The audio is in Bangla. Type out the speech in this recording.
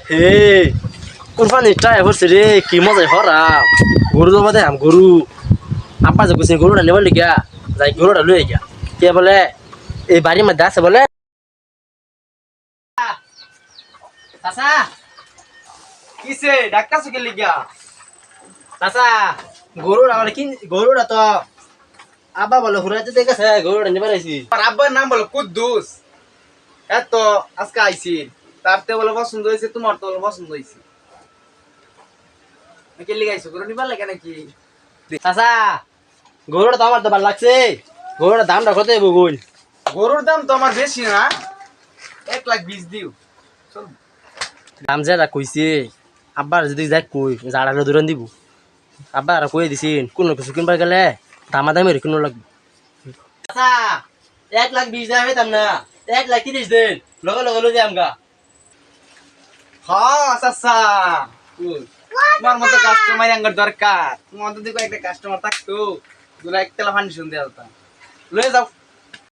হে কুরবানি টাই হচ্ছে রে কি মজা হরা গরু তো বাদে গরু আপা যে কইছে গরুটা নেবার লিগা যাই গরুটা লই গিয়া কে বলে এই বাড়ির মধ্যে আছে বলে চাচা কিসে ডাক্তার সুকে লিগা চাচা গরুটা মানে কি গরুটা তো আব্বা বলে ঘুরাইতে দেখেছে গরুটা নেবার আইছি আর আব্বার নাম বলো কুদ্দুস এত আজকে আইছিল তার তে বলে পছন্দ হয়েছে তোমার তো বলে পছন্দ হয়েছে কে লিগাইছো করে নিবার লাগে নাকি চাচা গরুটা তো আমার তো ভালো লাগছে গরুটার দামটা কত হইব গুণ গরুর দাম তো আমার বেশি না 1,20,000 দিও চল দাম যে কইছে আব্বার যদি যাই কই জাড়ালে দূরান দিব আব্বার কই দিছিন কোনো কিছু কিনবার গেলে দামাদামি রে কিনো লাগবে চাচা 1,20,000 দেওয়া হইতাম না 1,30,000 দেন লগে লগে লই যাম গা হ্যাঁ আচ্ছা তোমার মতো কাস্টমার আঙ্গার দরকার তোমার মতো দেখো একটা কাস্টমার থাকতো দুলা একতলা ফান্ডিশন দেওয়া হতো লয়ে যাও